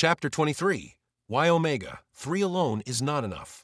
Chapter 23. Why Omega-3 alone is not enough.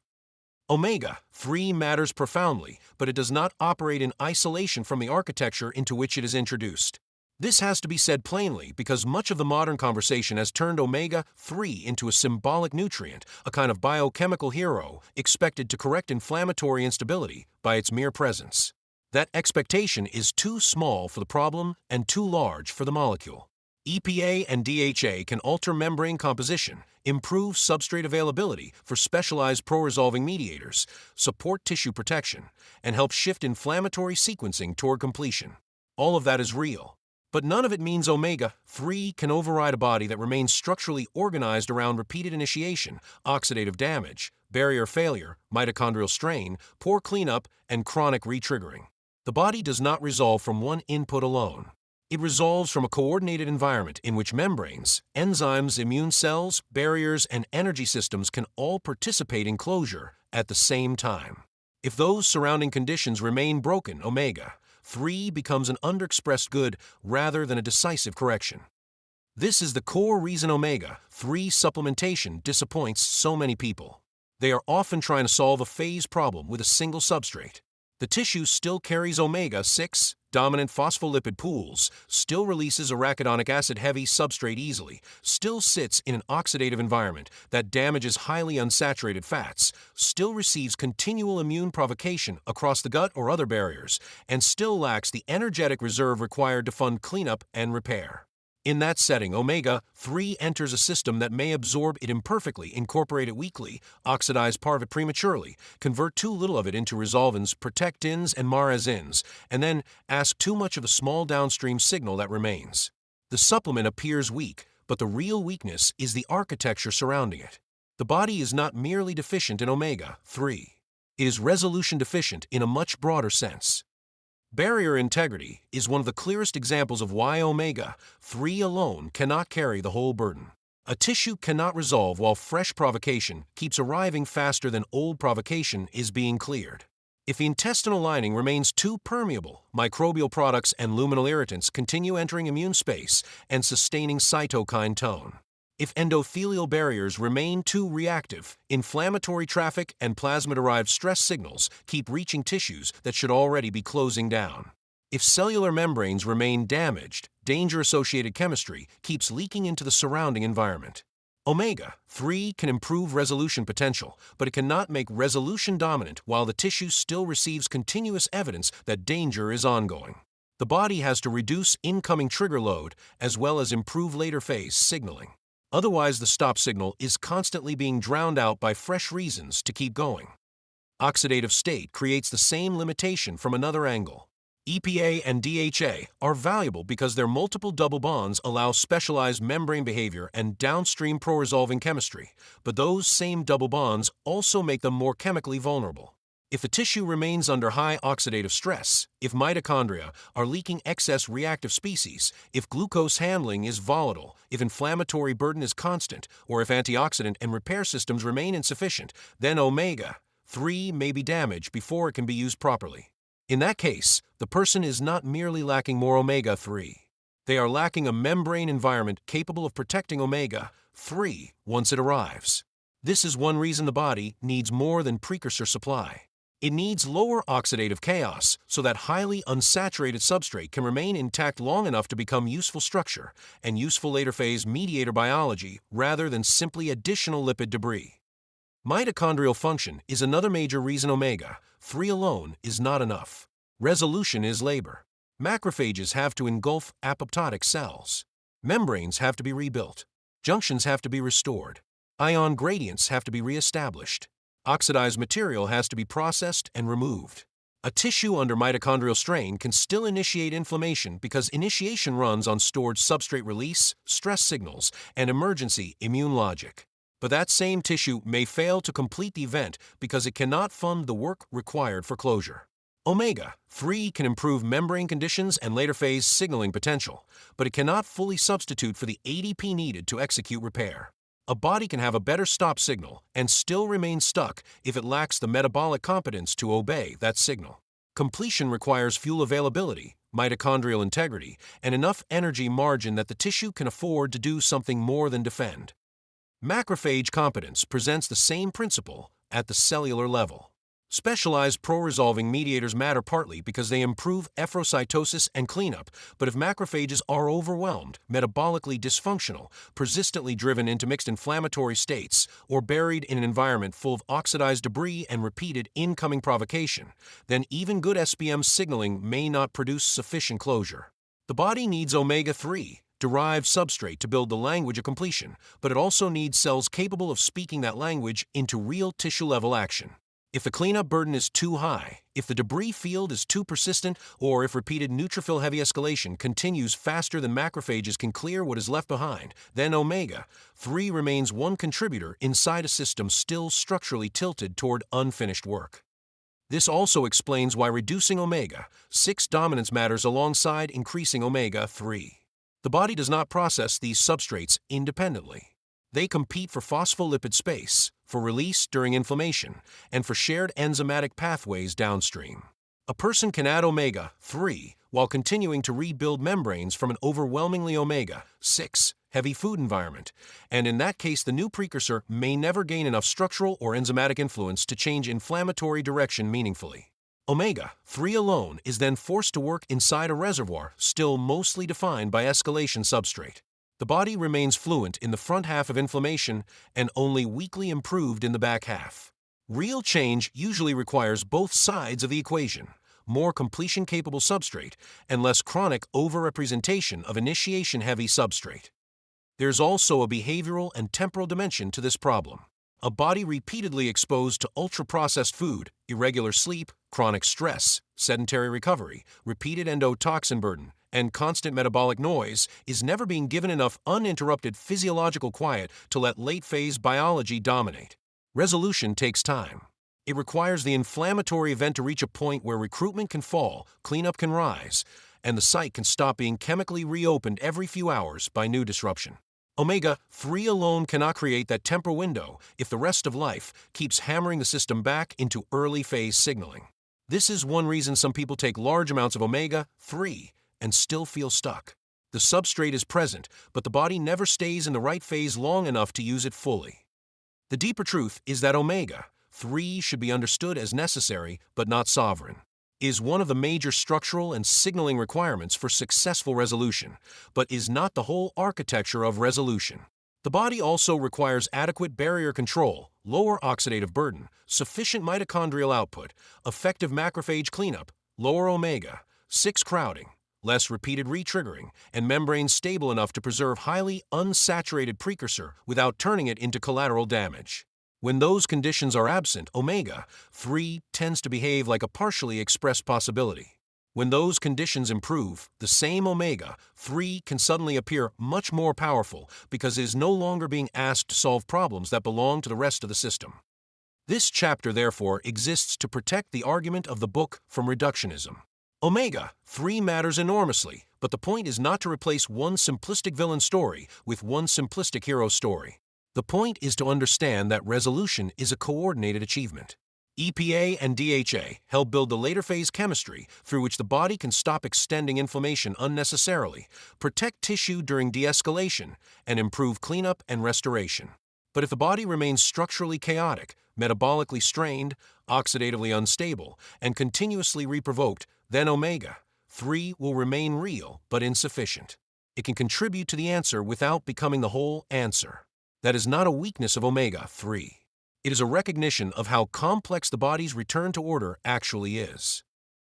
Omega-3 matters profoundly, but it does not operate in isolation from the architecture into which it is introduced. This has to be said plainly because much of the modern conversation has turned omega-3 into a symbolic nutrient, a kind of biochemical hero expected to correct inflammatory instability by its mere presence. That expectation is too small for the problem and too large for the molecule. EPA and DHA can alter membrane composition, improve substrate availability for specialized pro-resolving mediators, support tissue protection, and help shift inflammatory sequencing toward completion. All of that is real. But none of it means omega-3 can override a body that remains structurally organized around repeated initiation, oxidative damage, barrier failure, mitochondrial strain, poor cleanup, and chronic retriggering. The body does not resolve from one input alone. It resolves from a coordinated environment in which membranes, enzymes, immune cells, barriers, and energy systems can all participate in closure at the same time. If those surrounding conditions remain broken, omega-3 becomes an underexpressed good rather than a decisive correction. This is the core reason omega-3 supplementation disappoints so many people. They are often trying to solve a phase problem with a single substrate. The tissue still carries omega-6, dominant phospholipid pools, still releases arachidonic acid-heavy substrate easily, still sits in an oxidative environment that damages highly unsaturated fats, still receives continual immune provocation across the gut or other barriers, and still lacks the energetic reserve required to fund cleanup and repair. In that setting, omega-3 enters a system that may absorb it imperfectly, incorporate it weakly, oxidize part of it prematurely, convert too little of it into resolvins, protectins, and marazins, and then ask too much of a small downstream signal that remains. The supplement appears weak, but the real weakness is the architecture surrounding it. The body is not merely deficient in omega-3. It is resolution deficient in a much broader sense. Barrier integrity is one of the clearest examples of why omega-3 alone cannot carry the whole burden. A tissue cannot resolve while fresh provocation keeps arriving faster than old provocation is being cleared. If the intestinal lining remains too permeable, microbial products and luminal irritants continue entering immune space and sustaining cytokine tone. If endothelial barriers remain too reactive, inflammatory traffic and plasma-derived stress signals keep reaching tissues that should already be closing down. If cellular membranes remain damaged, danger-associated chemistry keeps leaking into the surrounding environment. Omega-3 can improve resolution potential, but it cannot make resolution dominant while the tissue still receives continuous evidence that danger is ongoing. The body has to reduce incoming trigger load as well as improve later phase signaling. Otherwise, the stop signal is constantly being drowned out by fresh reasons to keep going. Oxidative state creates the same limitation from another angle. EPA and DHA are valuable because their multiple double bonds allow specialized membrane behavior and downstream pro-resolving chemistry, but those same double bonds also make them more chemically vulnerable. If the tissue remains under high oxidative stress, if mitochondria are leaking excess reactive species, if glucose handling is volatile, if inflammatory burden is constant, or if antioxidant and repair systems remain insufficient, then omega-3 may be damaged before it can be used properly. In that case, the person is not merely lacking more omega-3. They are lacking a membrane environment capable of protecting omega-3 once it arrives. This is one reason the body needs more than precursor supply. It needs lower oxidative chaos so that highly unsaturated substrate can remain intact long enough to become useful structure and useful later phase mediator biology rather than simply additional lipid debris. Mitochondrial function is another major reason omega-3 alone is not enough. Resolution is labor. Macrophages have to engulf apoptotic cells. Membranes have to be rebuilt. Junctions have to be restored. Ion gradients have to be reestablished. Oxidized material has to be processed and removed. A tissue under mitochondrial strain can still initiate inflammation because initiation runs on stored substrate release, stress signals, and emergency immune logic. But that same tissue may fail to complete the event because it cannot fund the work required for closure. Omega-3 can improve membrane conditions and later phase signaling potential, but it cannot fully substitute for the ADP needed to execute repair. A body can have a better stop signal and still remain stuck if it lacks the metabolic competence to obey that signal. Completion requires fuel availability, mitochondrial integrity, and enough energy margin that the tissue can afford to do something more than defend. Macrophage competence presents the same principle at the cellular level. Specialized pro-resolving mediators matter partly because they improve efferocytosis and cleanup, but if macrophages are overwhelmed, metabolically dysfunctional, persistently driven into mixed inflammatory states, or buried in an environment full of oxidized debris and repeated incoming provocation, then even good SBM signaling may not produce sufficient closure. The body needs omega-3, derived substrate, to build the language of completion, but it also needs cells capable of speaking that language into real tissue-level action. If the cleanup burden is too high, if the debris field is too persistent, or if repeated neutrophil-heavy escalation continues faster than macrophages can clear what is left behind, then omega-3 remains one contributor inside a system still structurally tilted toward unfinished work. This also explains why reducing omega-6 dominance matters alongside increasing omega-3. The body does not process these substrates independently. They compete for phospholipid space, for release during inflammation, and for shared enzymatic pathways downstream. A person can add omega-3 while continuing to rebuild membranes from an overwhelmingly omega-6 heavy food environment, and in that case the new precursor may never gain enough structural or enzymatic influence to change inflammatory direction meaningfully. Omega-3 alone is then forced to work inside a reservoir still mostly defined by escalation substrate. The body remains fluent in the front half of inflammation and only weakly improved in the back half. Real change usually requires both sides of the equation, more completion-capable substrate and less chronic overrepresentation of initiation-heavy substrate. There's also a behavioral and temporal dimension to this problem. A body repeatedly exposed to ultra-processed food, irregular sleep, chronic stress, sedentary recovery, repeated endotoxin burden, and constant metabolic noise is never being given enough uninterrupted physiological quiet to let late-phase biology dominate. Resolution takes time. It requires the inflammatory event to reach a point where recruitment can fall, cleanup can rise, and the site can stop being chemically reopened every few hours by new disruption. Omega-3 alone cannot create that temporal window if the rest of life keeps hammering the system back into early-phase signaling. This is one reason some people take large amounts of omega-3 and still feel stuck. The substrate is present, but the body never stays in the right phase long enough to use it fully. The deeper truth is that omega-3 should be understood as necessary but not sovereign. It is one of the major structural and signaling requirements for successful resolution, but is not the whole architecture of resolution. The body also requires adequate barrier control, lower oxidative burden, sufficient mitochondrial output, effective macrophage cleanup, lower omega-6 crowding, less repeated re-triggering, and membranes stable enough to preserve highly unsaturated precursor without turning it into collateral damage. When those conditions are absent, omega-3 tends to behave like a partially expressed possibility. When those conditions improve, the same omega-3 can suddenly appear much more powerful because it is no longer being asked to solve problems that belong to the rest of the system. This chapter, therefore, exists to protect the argument of the book from reductionism. Omega-3 matters enormously, but the point is not to replace one simplistic villain story with one simplistic hero story. The point is to understand that resolution is a coordinated achievement. EPA and DHA help build the later phase chemistry through which the body can stop extending inflammation unnecessarily, protect tissue during de-escalation, and improve cleanup and restoration. But if the body remains structurally chaotic, metabolically strained, oxidatively unstable, and continuously reprovoked, then omega-3 will remain real but insufficient. It can contribute to the answer without becoming the whole answer. That is not a weakness of omega-3. It is a recognition of how complex the body's return to order actually is.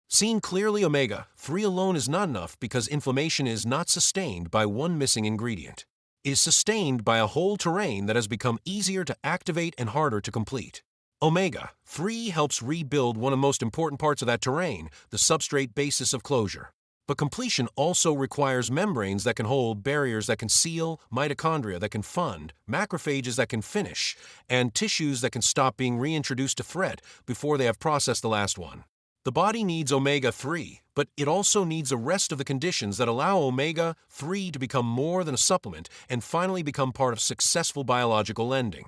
Seen clearly, omega-3 alone is not enough because inflammation is not sustained by one missing ingredient. It is sustained by a whole terrain that has become easier to activate and harder to complete. Omega-3 helps rebuild one of the most important parts of that terrain, the substrate basis of closure. But completion also requires membranes that can hold, barriers that can seal, mitochondria that can fund, macrophages that can finish, and tissues that can stop being reintroduced to threat before they have processed the last one. The body needs omega-3, but it also needs the rest of the conditions that allow omega-3 to become more than a supplement and finally become part of successful biological lending.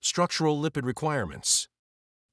Structural lipid requirements.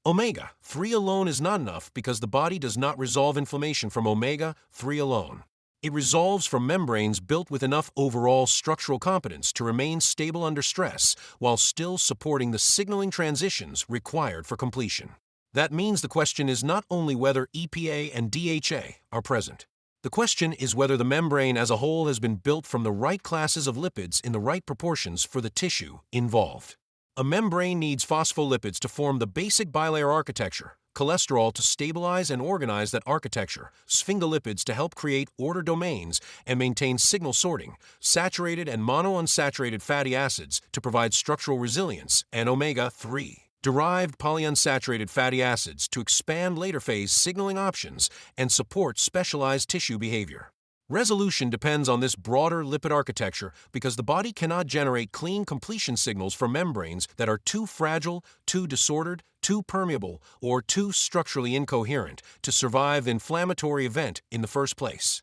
Omega-3 alone is not enough because the body does not resolve inflammation from omega-3 alone. It resolves from membranes built with enough overall structural competence to remain stable under stress while still supporting the signaling transitions required for completion. That means the question is not only whether EPA and DHA are present. The question is whether the membrane as a whole has been built from the right classes of lipids in the right proportions for the tissue involved. A membrane needs phospholipids to form the basic bilayer architecture, cholesterol to stabilize and organize that architecture, sphingolipids to help create order domains and maintain signal sorting, saturated and monounsaturated fatty acids to provide structural resilience, and omega-3. Derived polyunsaturated fatty acids to expand later phase signaling options and support specialized tissue behavior. Resolution depends on this broader lipid architecture because the body cannot generate clean completion signals from membranes that are too fragile, too disordered, too permeable, or too structurally incoherent to survive the inflammatory event in the first place.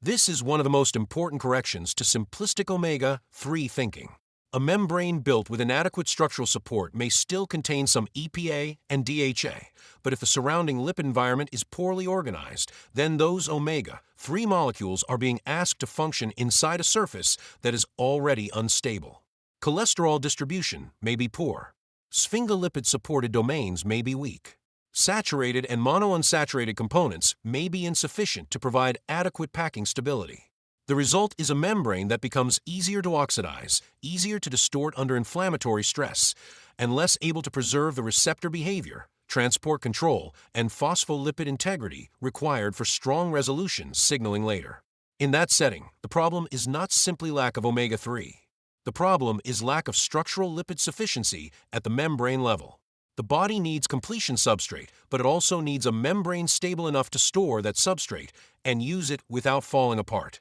This is one of the most important corrections to simplistic omega-3 thinking. A membrane built with inadequate structural support may still contain some EPA and DHA, but if the surrounding lipid environment is poorly organized, then those omega-3 molecules are being asked to function inside a surface that is already unstable. Cholesterol distribution may be poor. Sphingolipid-supported domains may be weak. Saturated and monounsaturated components may be insufficient to provide adequate packing stability. The result is a membrane that becomes easier to oxidize, easier to distort under inflammatory stress, and less able to preserve the receptor behavior, transport control, and phospholipid integrity required for strong resolution signaling later. In that setting, the problem is not simply lack of omega-3. The problem is lack of structural lipid sufficiency at the membrane level. The body needs completion substrate, but it also needs a membrane stable enough to store that substrate and use it without falling apart.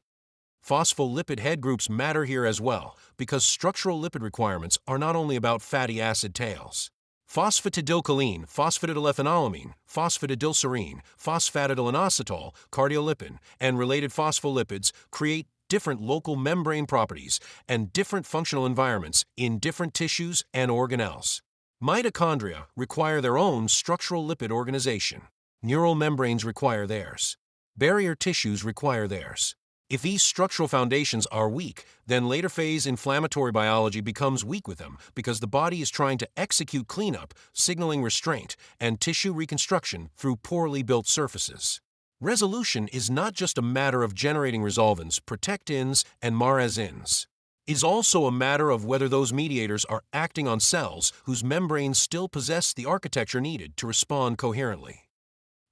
Phospholipid head groups matter here as well, because structural lipid requirements are not only about fatty acid tails. Phosphatidylcholine, phosphatidylethanolamine, phosphatidylserine, phosphatidylinositol, cardiolipin, and related phospholipids create different local membrane properties and different functional environments in different tissues and organelles. Mitochondria require their own structural lipid organization. Neural membranes require theirs. Barrier tissues require theirs. If these structural foundations are weak, then later phase inflammatory biology becomes weak with them because the body is trying to execute cleanup, signaling restraint, and tissue reconstruction through poorly built surfaces. Resolution is not just a matter of generating resolvins, protectins, and marazins. It is also a matter of whether those mediators are acting on cells whose membranes still possess the architecture needed to respond coherently.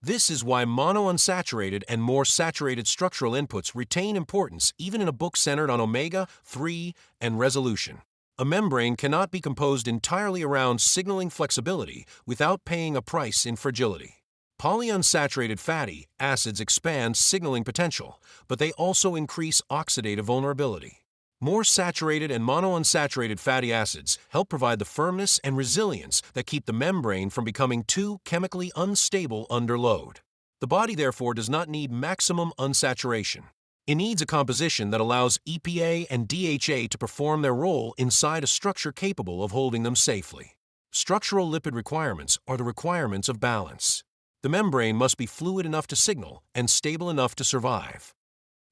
This is why monounsaturated and more saturated structural inputs retain importance even in a book centered on omega-3 and resolution. A membrane cannot be composed entirely around signaling flexibility without paying a price in fragility. Polyunsaturated fatty acids expand signaling potential, but they also increase oxidative vulnerability. More saturated and monounsaturated fatty acids help provide the firmness and resilience that keep the membrane from becoming too chemically unstable under load. The body, therefore, does not need maximum unsaturation. It needs a composition that allows EPA and DHA to perform their role inside a structure capable of holding them safely. Structural lipid requirements are the requirements of balance. The membrane must be fluid enough to signal and stable enough to survive.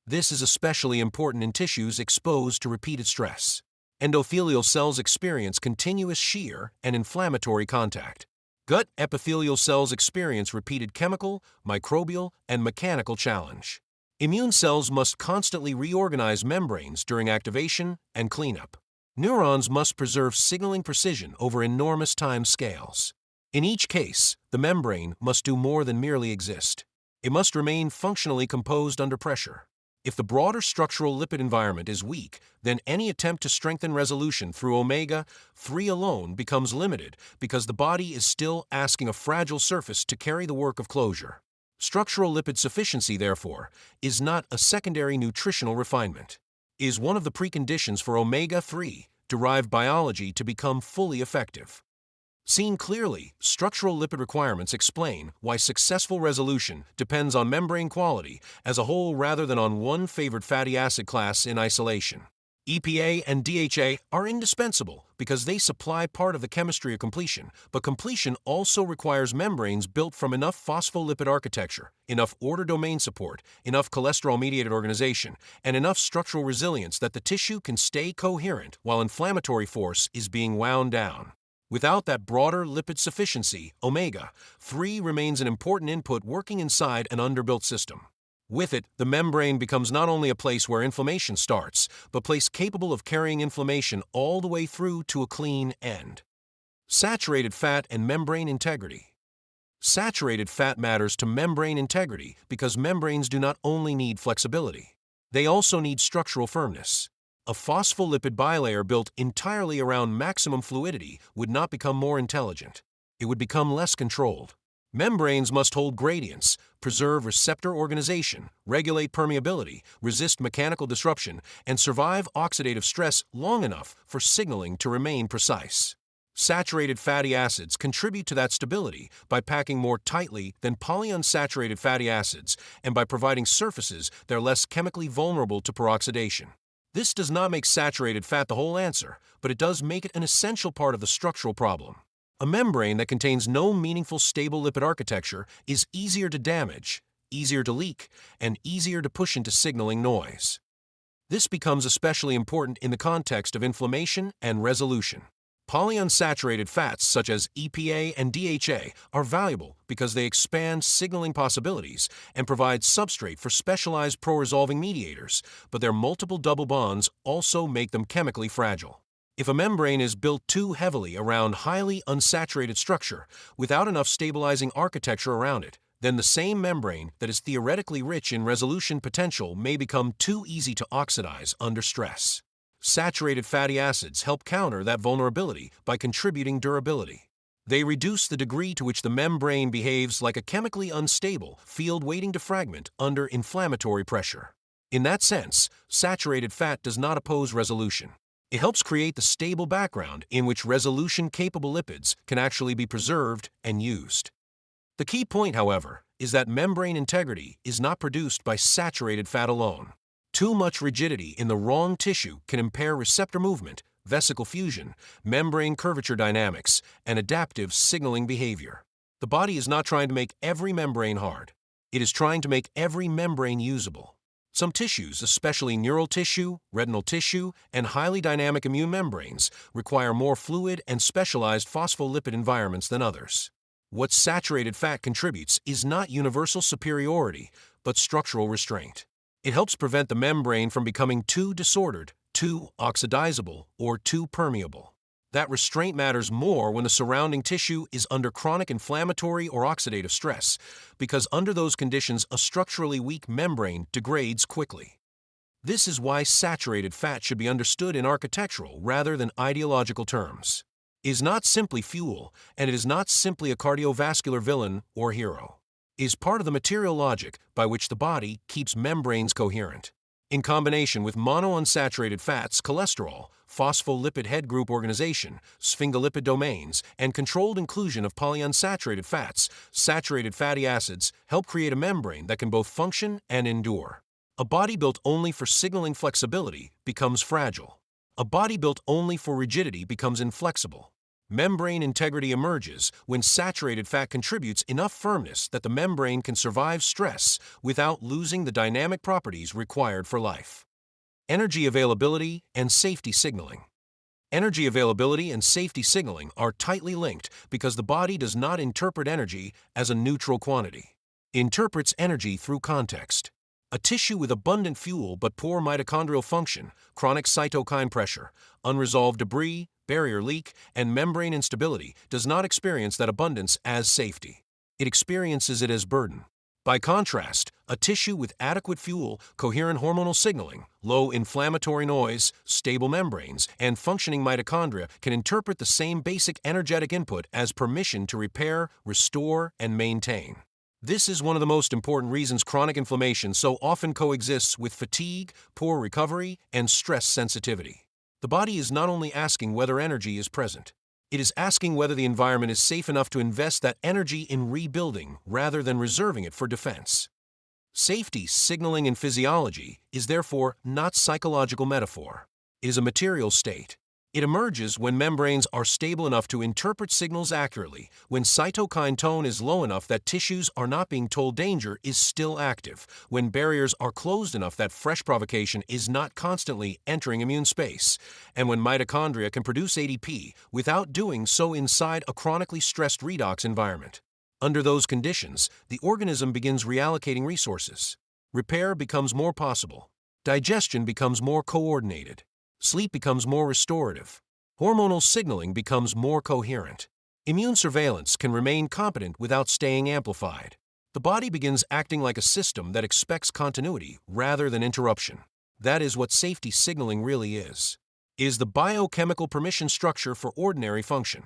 This is especially important in tissues exposed to repeated stress. Endothelial cells experience continuous shear and inflammatory contact. Gut epithelial cells experience repeated chemical, microbial, and mechanical challenge. Immune cells must constantly reorganize membranes during activation and cleanup. Neurons must preserve signaling precision over enormous time scales. In each case, the membrane must do more than merely exist. It must remain functionally composed under pressure. If the broader structural lipid environment is weak, then any attempt to strengthen resolution through omega-3 alone becomes limited because the body is still asking a fragile surface to carry the work of closure. Structural lipid sufficiency, therefore, is not a secondary nutritional refinement. It is one of the preconditions for omega-3 derived biology to become fully effective. Seen clearly, structural lipid requirements explain why successful resolution depends on membrane quality as a whole rather than on one favored fatty acid class in isolation. EPA and DHA are indispensable because they supply part of the chemistry of completion, but completion also requires membranes built from enough phospholipid architecture, enough order domain support, enough cholesterol-mediated organization, and enough structural resilience that the tissue can stay coherent while inflammatory force is being wound down. Without that broader lipid sufficiency, omega-3 remains an important input working inside an underbuilt system. With it, the membrane becomes not only a place where inflammation starts, but a place capable of carrying inflammation all the way through to a clean end. Saturated fat and membrane integrity. Saturated fat matters to membrane integrity because membranes do not only need flexibility. They also need structural firmness. A phospholipid bilayer built entirely around maximum fluidity would not become more intelligent. It would become less controlled. Membranes must hold gradients, preserve receptor organization, regulate permeability, resist mechanical disruption, and survive oxidative stress long enough for signaling to remain precise. Saturated fatty acids contribute to that stability by packing more tightly than polyunsaturated fatty acids and by providing surfaces that are less chemically vulnerable to peroxidation. This does not make saturated fat the whole answer, but it does make it an essential part of the structural problem. A membrane that contains no meaningful stable lipid architecture is easier to damage, easier to leak, and easier to push into signaling noise. This becomes especially important in the context of inflammation and resolution. Polyunsaturated fats such as EPA and DHA are valuable because they expand signaling possibilities and provide substrate for specialized pro-resolving mediators, but their multiple double bonds also make them chemically fragile. If a membrane is built too heavily around highly unsaturated structure without enough stabilizing architecture around it, then the same membrane that is theoretically rich in resolution potential may become too easy to oxidize under stress. Saturated fatty acids help counter that vulnerability by contributing durability. They reduce the degree to which the membrane behaves like a chemically unstable field waiting to fragment under inflammatory pressure. In that sense, saturated fat does not oppose resolution. It helps create the stable background in which resolution-capable lipids can actually be preserved and used. The key point, however, is that membrane integrity is not produced by saturated fat alone. Too much rigidity in the wrong tissue can impair receptor movement, vesicle fusion, membrane curvature dynamics, and adaptive signaling behavior. The body is not trying to make every membrane hard. It is trying to make every membrane usable. Some tissues, especially neural tissue, retinal tissue, and highly dynamic immune membranes, require more fluid and specialized phospholipid environments than others. What saturated fat contributes is not universal superiority, but structural restraint. It helps prevent the membrane from becoming too disordered, too oxidizable, or too permeable. That restraint matters more when the surrounding tissue is under chronic inflammatory or oxidative stress, because under those conditions a structurally weak membrane degrades quickly. This is why saturated fat should be understood in architectural rather than ideological terms. It is not simply fuel, and it is not simply a cardiovascular villain or hero. It is part of the material logic by which the body keeps membranes coherent. In combination with monounsaturated fats, cholesterol, phospholipid head group organization, sphingolipid domains, and controlled inclusion of polyunsaturated fats, saturated fatty acids help create a membrane that can both function and endure. A body built only for signaling flexibility becomes fragile. A body built only for rigidity becomes inflexible. Membrane integrity emerges when saturated fat contributes enough firmness that the membrane can survive stress without losing the dynamic properties required for life. Energy availability and safety signaling. Energy availability and safety signaling are tightly linked because the body does not interpret energy as a neutral quantity. It interprets energy through context. A tissue with abundant fuel but poor mitochondrial function, chronic cytokine pressure, unresolved debris, barrier leak, and membrane instability does not experience that abundance as safety. It experiences it as burden. By contrast, a tissue with adequate fuel, coherent hormonal signaling, low inflammatory noise, stable membranes, and functioning mitochondria can interpret the same basic energetic input as permission to repair, restore, and maintain. This is one of the most important reasons chronic inflammation so often coexists with fatigue, poor recovery, and stress sensitivity. The body is not only asking whether energy is present, it is asking whether the environment is safe enough to invest that energy in rebuilding rather than reserving it for defense. Safety signaling in physiology is therefore not psychological metaphor. It is a material state. It emerges when membranes are stable enough to interpret signals accurately, when cytokine tone is low enough that tissues are not being told danger is still active, when barriers are closed enough that fresh provocation is not constantly entering immune space, and when mitochondria can produce ADP without doing so inside a chronically stressed redox environment. Under those conditions, the organism begins reallocating resources. Repair becomes more possible. Digestion becomes more coordinated. Sleep becomes more restorative. Hormonal signaling becomes more coherent. Immune surveillance can remain competent without staying amplified. The body begins acting like a system that expects continuity rather than interruption. That is what safety signaling really is. It is the biochemical permission structure for ordinary function.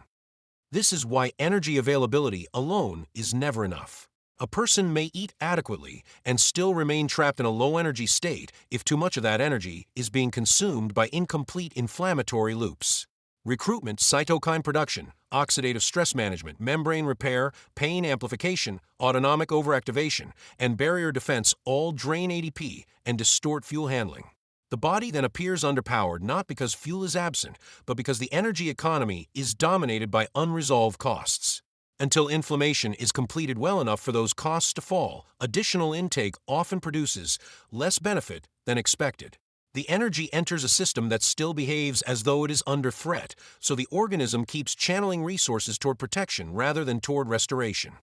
This is why energy availability alone is never enough. A person may eat adequately and still remain trapped in a low-energy state if too much of that energy is being consumed by incomplete inflammatory loops. Recruitment, cytokine production, oxidative stress management, membrane repair, pain amplification, autonomic overactivation, and barrier defense all drain ADP and distort fuel handling. The body then appears underpowered not because fuel is absent, but because the energy economy is dominated by unresolved costs. Until inflammation is completed well enough for those costs to fall, additional intake often produces less benefit than expected. The energy enters a system that still behaves as though it is under threat, so the organism keeps channeling resources toward protection rather than toward restoration.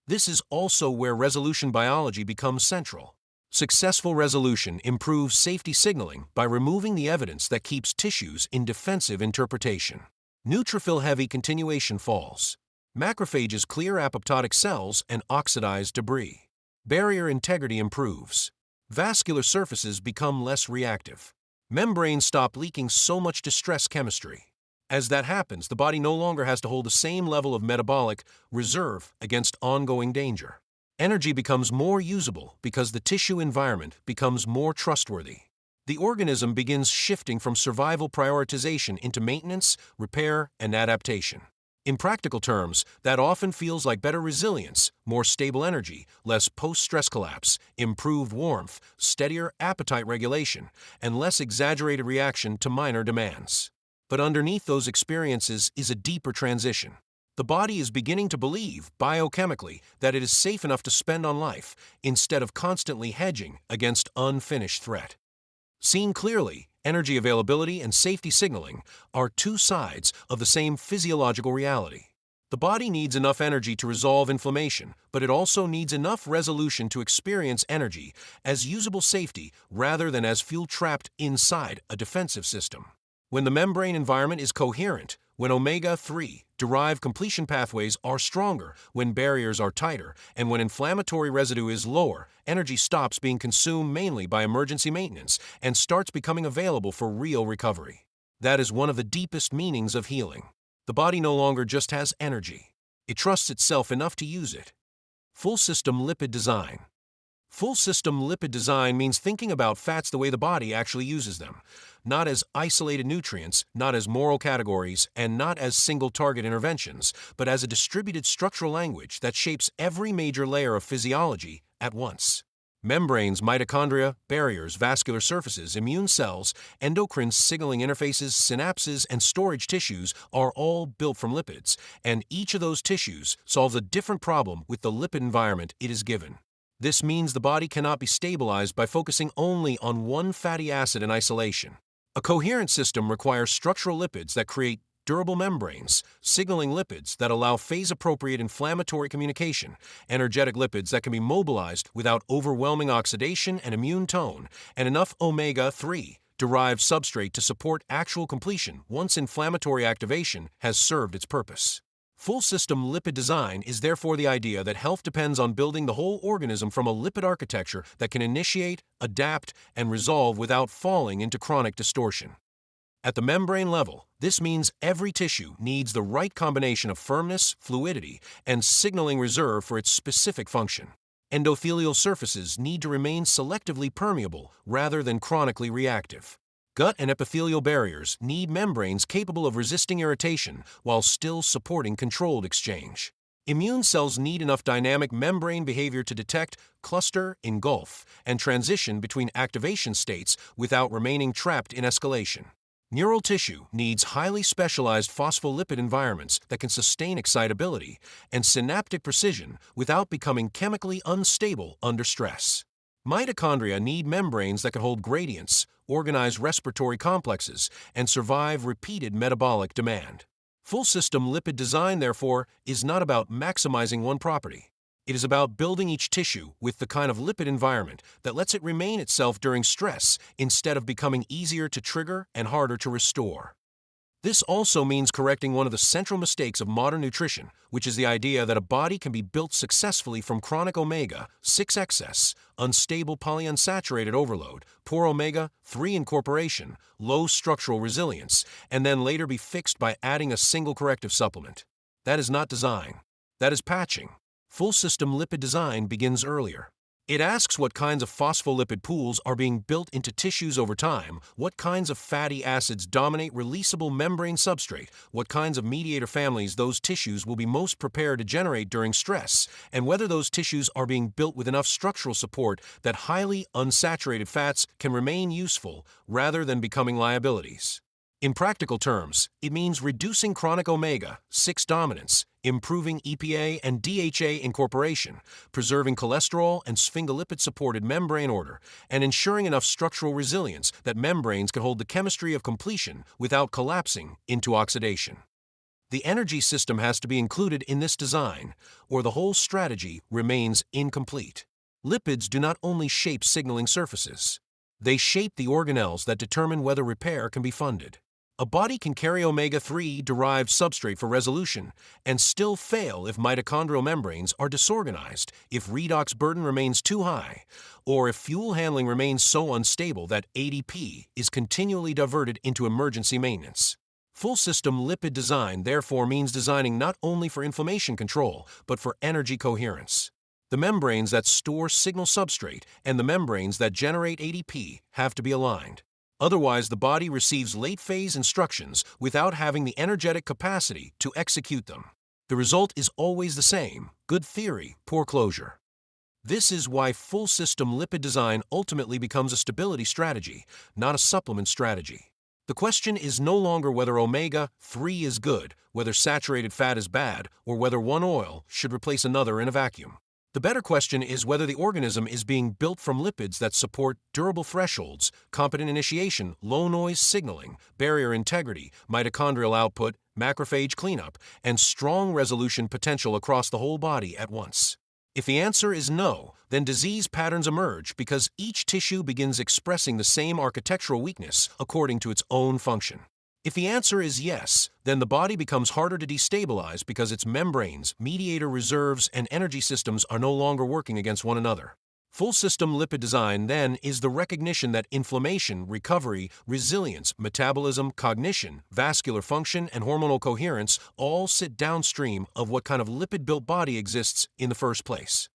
This is also where resolution biology becomes central. Successful resolution improves safety signaling by removing the evidence that keeps tissues in defensive interpretation. Neutrophil-heavy continuation falls. Macrophages clear apoptotic cells and oxidize debris. Barrier integrity improves. Vascular surfaces become less reactive. Membranes stop leaking so much distress chemistry. As that happens, the body no longer has to hold the same level of metabolic reserve against ongoing danger. Energy becomes more usable because the tissue environment becomes more trustworthy. The organism begins shifting from survival prioritization into maintenance, repair, and adaptation. In practical terms, that often feels like better resilience, more stable energy, less post-stress collapse, improved warmth, steadier appetite regulation, and less exaggerated reaction to minor demands. But underneath those experiences is a deeper transition. The body is beginning to believe, biochemically, that it is safe enough to spend on life, instead of constantly hedging against unfinished threat. Seen clearly, energy availability and safety signaling are two sides of the same physiological reality. The body needs enough energy to resolve inflammation, but it also needs enough resolution to experience energy as usable safety rather than as fuel trapped inside a defensive system. When the membrane environment is coherent, when omega-3 derived completion pathways are stronger, when barriers are tighter, and when inflammatory residue is lower, energy stops being consumed mainly by emergency maintenance and starts becoming available for real recovery. That is one of the deepest meanings of healing. The body no longer just has energy. It trusts itself enough to use it. Full system lipid design. Full system lipid design means thinking about fats the way the body actually uses them, not as isolated nutrients, not as moral categories, and not as single-target interventions, but as a distributed structural language that shapes every major layer of physiology at once. Membranes, mitochondria, barriers, vascular surfaces, immune cells, endocrine signaling interfaces, synapses, and storage tissues are all built from lipids, and each of those tissues solves a different problem with the lipid environment it is given. This means the body cannot be stabilized by focusing only on one fatty acid in isolation. A coherent system requires structural lipids that create durable membranes, signaling lipids that allow phase-appropriate inflammatory communication, energetic lipids that can be mobilized without overwhelming oxidation and immune tone, and enough omega-3 derived substrate to support actual completion once inflammatory activation has served its purpose. Full system lipid design is therefore the idea that health depends on building the whole organism from a lipid architecture that can initiate, adapt, and resolve without falling into chronic distortion. At the membrane level, this means every tissue needs the right combination of firmness, fluidity, and signaling reserve for its specific function. Endothelial surfaces need to remain selectively permeable rather than chronically reactive. Gut and epithelial barriers need membranes capable of resisting irritation while still supporting controlled exchange. Immune cells need enough dynamic membrane behavior to detect, cluster, engulf, and transition between activation states without remaining trapped in escalation. Neural tissue needs highly specialized phospholipid environments that can sustain excitability and synaptic precision without becoming chemically unstable under stress. Mitochondria need membranes that can hold gradients, organize respiratory complexes, and survive repeated metabolic demand. Full system lipid design, therefore, is not about maximizing one property. It is about building each tissue with the kind of lipid environment that lets it remain itself during stress instead of becoming easier to trigger and harder to restore. This also means correcting one of the central mistakes of modern nutrition, which is the idea that a body can be built successfully from chronic omega-6 excess, unstable polyunsaturated overload, poor omega-3 incorporation, low structural resilience, and then later be fixed by adding a single corrective supplement. That is not design. That is patching. Full system lipid design begins earlier. It asks what kinds of phospholipid pools are being built into tissues over time, what kinds of fatty acids dominate releasable membrane substrate, what kinds of mediator families those tissues will be most prepared to generate during stress, and whether those tissues are being built with enough structural support that highly unsaturated fats can remain useful rather than becoming liabilities. In practical terms, it means reducing chronic omega-6 dominance, improving EPA and DHA incorporation, preserving cholesterol and sphingolipid-supported membrane order, and ensuring enough structural resilience that membranes can hold the chemistry of completion without collapsing into oxidation. The energy system has to be included in this design, or the whole strategy remains incomplete. Lipids do not only shape signaling surfaces. They shape the organelles that determine whether repair can be funded. A body can carry omega-3 derived substrate for resolution and still fail if mitochondrial membranes are disorganized, if redox burden remains too high, or if fuel handling remains so unstable that ADP is continually diverted into emergency maintenance. Full system lipid design therefore means designing not only for inflammation control, but for energy coherence. The membranes that store signal substrate and the membranes that generate ADP have to be aligned. Otherwise, the body receives late-phase instructions without having the energetic capacity to execute them. The result is always the same: good theory, poor closure. This is why full system lipid design ultimately becomes a stability strategy, not a supplement strategy. The question is no longer whether omega-3 is good, whether saturated fat is bad, or whether one oil should replace another in a vacuum. The better question is whether the organism is being built from lipids that support durable thresholds, competent initiation, low-noise signaling, barrier integrity, mitochondrial output, macrophage cleanup, and strong resolution potential across the whole body at once. If the answer is no, then disease patterns emerge because each tissue begins expressing the same architectural weakness according to its own function. If the answer is yes, then the body becomes harder to destabilize because its membranes, mediator reserves, and energy systems are no longer working against one another. Full system lipid design, then, is the recognition that inflammation, recovery, resilience, metabolism, cognition, vascular function, and hormonal coherence all sit downstream of what kind of lipid-built body exists in the first place.